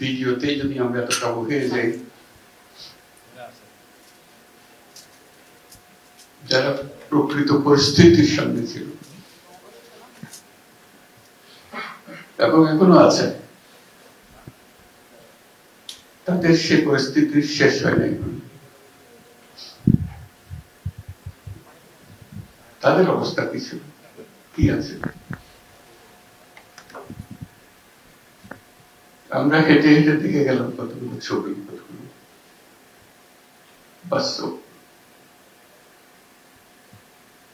ভিডিওতে যদি আমরা এত কাবু হয়ে যাই, যারা প্রকৃত পরিস্থিতির সামনে ছিল এবং এখনো আছে, তাদের সে পরিস্থিতির শেষ হয় নাই। তাদের অবস্থা কিছু কি আছে? আমরা হেঁটে হেঁটে দেখে গেলাম কতগুলো ছবি, কতগুলো বাস্তব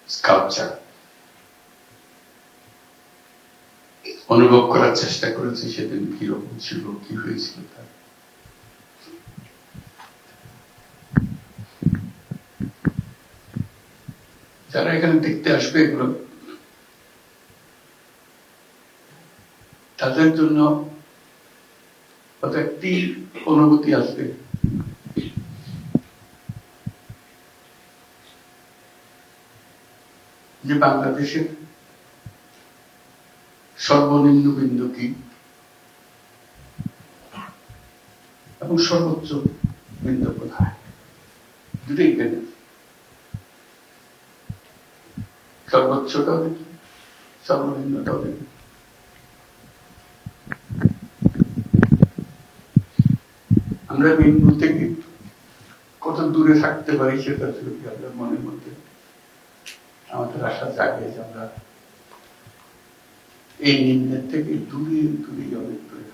স্কাল্পচার অনুভব করার চেষ্টা করেছি সেদিন কিরকম ছিল, কি হয়েছিল তার। যারা এখানে দেখতে আসবে এগুলো, তাদের জন্য একটি অনুভূতি আসবে, যে বাংলাদেশের সর্বনিম্ন বিন্দু কি এবং সর্বোচ্চ বিন্দু কোথায়, দুটোই কেন। সর্বোচ্চটাও দেখি, সর্বনিম্নটাও দেখি। আমরা বিন্দু থেকে কত দূরে থাকতে পারি সেটা যদি আমাদের মনের মধ্যে আমাদের আশা জাগে যে আমরা এই নিম্নের থেকে দূরে দূরে অনেক দূরে।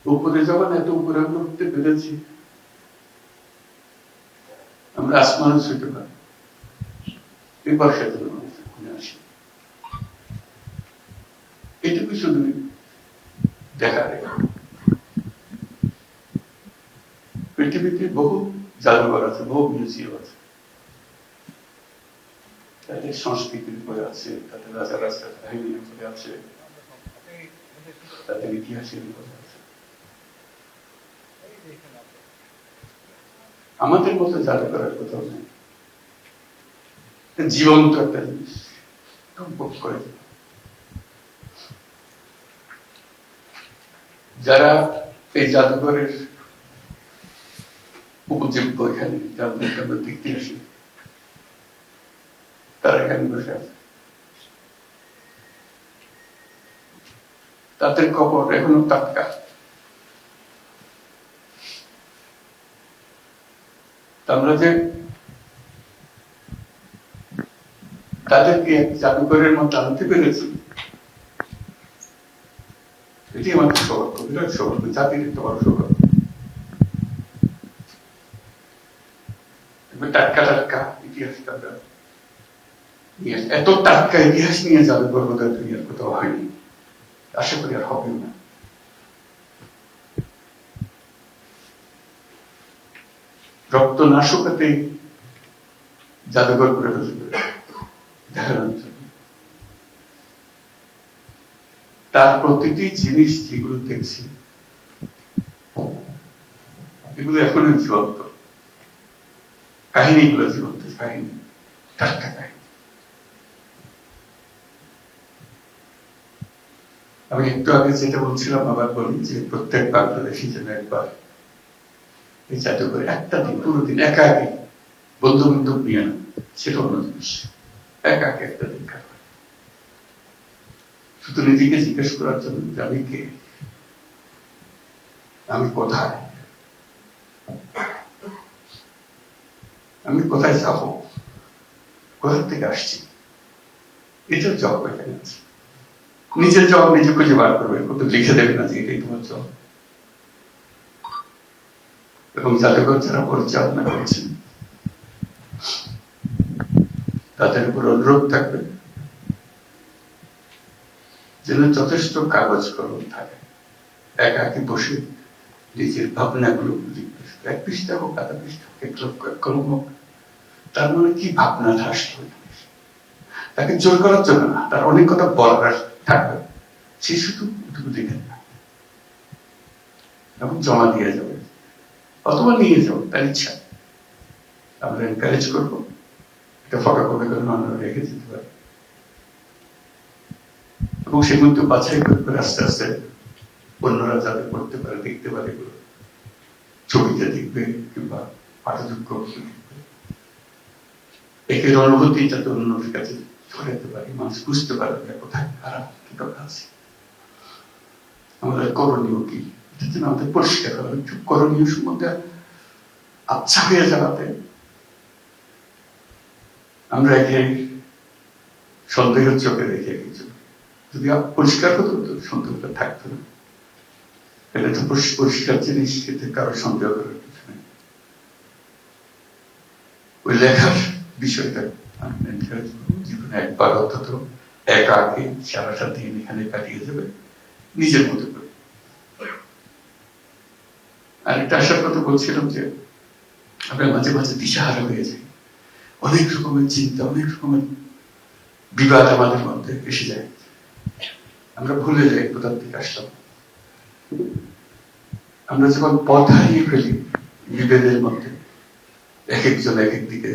উপরে যখন এত উপরে আমরা উঠতে পেরেছি, আমরা আসমানও ছুঁতে পারি। এই বর্ষার জন্য আসি, এটুকু শুধু দেখা যায়। পৃথিবীতে বহু জাদুঘর আছে, বহু মিউজিয়াম আছে, তাদের সংস্কৃতির উপরে আছে, তাদের রাজা রাজার কাহিনীর উপরে আছে, তাদের ইতিহাসের উপরে আছে। আমাদের মতো জাদুঘরের কোথাও নেই। জীবন্ত একটা জিনিস উপভোগ করে। যারা এই জাদুঘরের উপযোগ্য এখানে যাদেরকে আমরা দেখতে আসি, তারা এখানে বসে আছে। তাদের কবর এখনো টাটকা। আমরা যে তাদেরকে জাদুঘরের মধ্যে আনতে পেরেছি, এটি আমাদের সৌভাগ্য, বিরাট সৌভাগ্য, জাতির একটা বড় সৌভাগ্য। টাটকা টাটকা ইতিহাস, এত টাটকা ইতিহাস নিয়ে জাদুঘর বোধহয় দুনিয়ার কোথাও হয়নি, আশা করি আর হবেও না। রক্ত না শুকাতেই জাদুঘর করে দেখানোর জন্য। তার প্রতিটি জিনিস যেগুলো দেখছি, এগুলো এখনো জীবন্ত, কাহিনীগুলো জীবন্ত, কাহিনী, টাটকা কাহিনী। আমি একটু আগে যেটা বলছিলাম আবার বলি, যে প্রত্যেক বাংলাদেশী যেন একবার এই জাদুঘরে একটা দিন, পুরো দিন একা একে, বন্ধু বান্ধব নিয়ে না, সেটা অন্য জিনিস, একা একে একটা দিন কাটবে, শুধু নিজেকে জিজ্ঞেস করার জন্য যে আমি কে, আমি কোথায়, আমি কোথায় যাবো, কোথা থেকে আসছি। এটার জবাব এখানে আছে। নিজের জবাব নিজে খুঁজে বার করবে, কত লিখে দেবে না যে এটাই তোমার জবাব। এবং জাদুঘর যারা পরিচালনা করেছেন, তাদের উপর অনুরোধ থাকবে যেন যথেষ্ট কাগজ কলম থাকে, একাকি বসে নিজের ভাবনাগুলো লিখবে। এক পৃষ্ঠা হোক, আধা পৃষ্ঠা হোক, কলম হোক, তার মনে কি ভাবনাটা আসলো, তাকে জোর করার জন্য না, তার অনেক কথা বলার থাকবে, সে শুধু লিখে না এবং জমা দিয়ে যাবে অথবা নিয়ে যাবো, তার ইচ্ছা। আমরা এনকারেজ করবো, এটা ফটোকপি করে আমরা রেখে দিতে পারি। এবং সে মধ্যে বাছাই করে আস্তে আস্তে অন্যরা যাতে পড়তে পারে, দেখতে পারে, এগুলো ছবিতে দেখবে কিংবা পাঠযোগ্য দেখবে, একের অনুভূতি যাতে অন্যদের কাছে ছড়াতে পারে, মানুষ বুঝতে পারবে কোথায় খারাপ কি কথা আছে, আমাদের করণীয় কি, এটা যেন আমাদের পরিষ্কার হবে। করণীয় সম্বন্ধে আচ্ছা হয়ে যাওয়াতে আমরা একে সন্দেহের চোখে দেখে কিছু, যদি পরিষ্কার হতো তো সন্দেহটা থাকতো না। এটা তো পরিষ্কার জিনিস, এতে কারো সন্দেহ করার কিছু নেই। ওই লেখার বিষয়টা জীবনে একবার অন্তত একা আগে সারাটা দিন এখানে কাটিয়ে যাবে নিজের মতো করে। আর একটা আসার কথা বলছিলাম যে আমরা মাঝে মাঝে দিশাহারা হয়ে যাই, অনেক রকমের চিন্তা, অনেক রকমের বিবাদ আমাদের মধ্যে এসে যায়, আমরা ভুলে যাই কোথা থেকে আসলাম। আমরা যখন পথ হারিয়ে ফেলি বিভেদের মধ্যে, এক একজন এক এক দিকে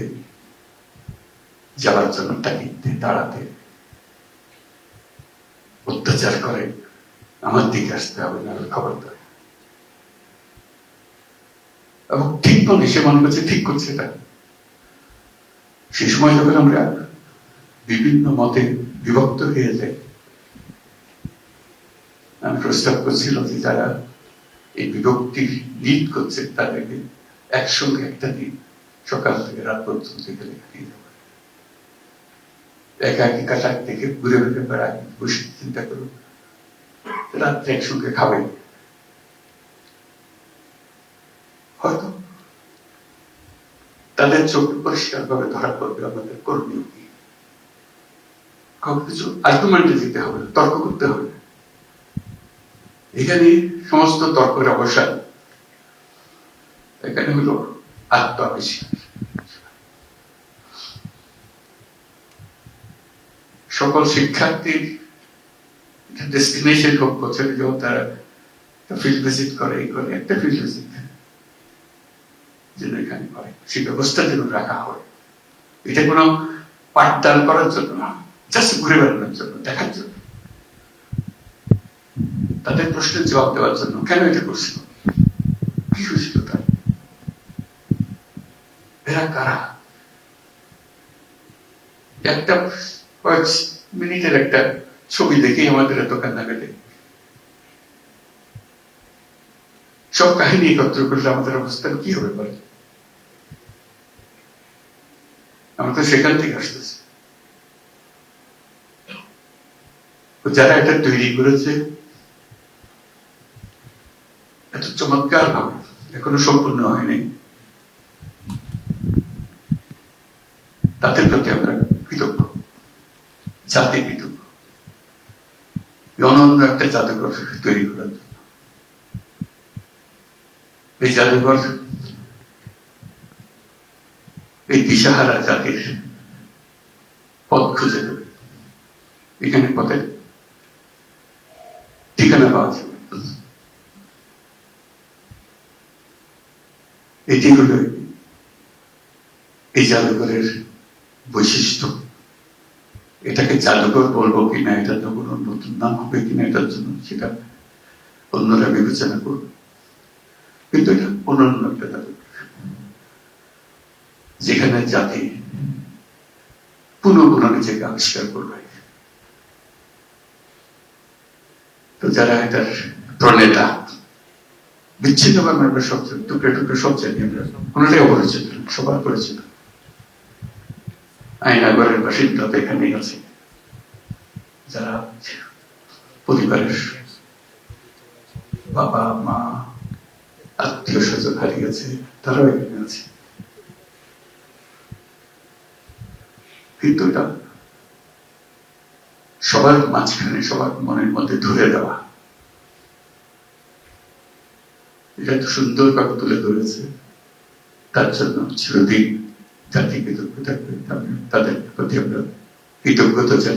যাওয়ার জন্য তাকিতে দাঁড়াতে অত্যাচার করে, আমার দিকে আসতে হবে না, খবরদার। এবং ঠিক মনে সে মনে করছে ঠিক করছে এটা। সেই সময় যখন আমরা বিভিন্ন মতে বিভক্ত হয়ে যাই, আমি প্রস্তাব করছিলাম যে যারা এই বিভক্তি লিড করছে তাদেরকে একসঙ্গে একটা দিন সকাল থেকে রাত পর্যন্ত লেখা দিয়ে দেওয়া, একাকি কাটাক থেকে ঘুরে ঘুরে বেড়ায়, বসে চিন্তা করুন, রাত্রে একসঙ্গে খাবে, হয়তো তাদের চোখ পরিষ্কার ভাবে ধরা পড়বে আমাদের করণীয় কি। কিছু আর্গুমেন্টে দিতে হবে, তর্ক করতে হবে। এখানে সমস্ত তর্কের অবসান, এখানে হলো আত্মাবিষ্কার। সকল শিক্ষার্থীর ডেস্টিনেশন হোক, বছরে যখন তারা ফিল্ড ভিজিট করে, এই করে একটা ফিল্ড ভিজিট যেন এখানে করে, সেই ব্যবস্থা যেন রাখা হয়। এটা কোনো পাঠদান করার জন্য না, জাস্ট ঘুরে বেড়ানোর জন্য, দেখার জন্য, তাদের প্রশ্নের জবাব দেওয়ার জন্য। কেন এটা করছিল, কি হয়েছিল তার, এরা কারা, একটা কয়েক মিনিটের একটা ছবি দেখেই আমাদের এত কান্না কাটে। সব কাহিনী একত্র করলে আমাদের অবস্থান কি হবে বলে? আমরা তো সেখান থেকে আসতেছি। যারা এটা তৈরি করেছে এত চমৎকার ভাবে, এখনো সম্পূর্ণ হয়নি, তাদের প্রতি আমরা কৃতজ্ঞ, জাতি কৃতজ্ঞ, অনন্য একটা জাদুঘর তৈরি করার জন্য। এই জাদুঘর এই দিশাহারা জাতির পথ খুঁজে দেবে, এখানে পথের ঠিকানা পাওয়া যাবে। এটি হল এই জাদুঘরের বৈশিষ্ট্য। এটাকে জাদুঘর বলবো কিনা, এটা তো কোনো নতুন নাম হবে কিনা এটার জন্য সেটা অন্যরা বিবেচনা করবে, কিন্তু এটা অন্যান্য একটা জাদুঘর, যেখানে জাতি পুনঃ নিজেকে আবিষ্কার করবে। তো যারা এটার প্রণেতা, বিচ্ছিন্ন ভাবে আমরা সব টুকরে টুকরে সব জানি, আমরা কোনটাই অপরিচিত, সবার পরিচিত। আয়নাগরের বাসিন্দা তো এখানেই আছে, যারা পরিবারের বাবা মা আত্মীয় স্বজন হারিয়েছে, তারাও এখানে আছে। কিন্তু এটা সবার মাঝখানে, সবার মনের মধ্যে ধরে দেওয়া, এটা তো সুন্দরভাবে তুলে ধরেছে। তার জন্য চিরদিন জাতি কৃতজ্ঞ থাকবে, তাদের প্রতি আমরা কৃতজ্ঞতা জানাই।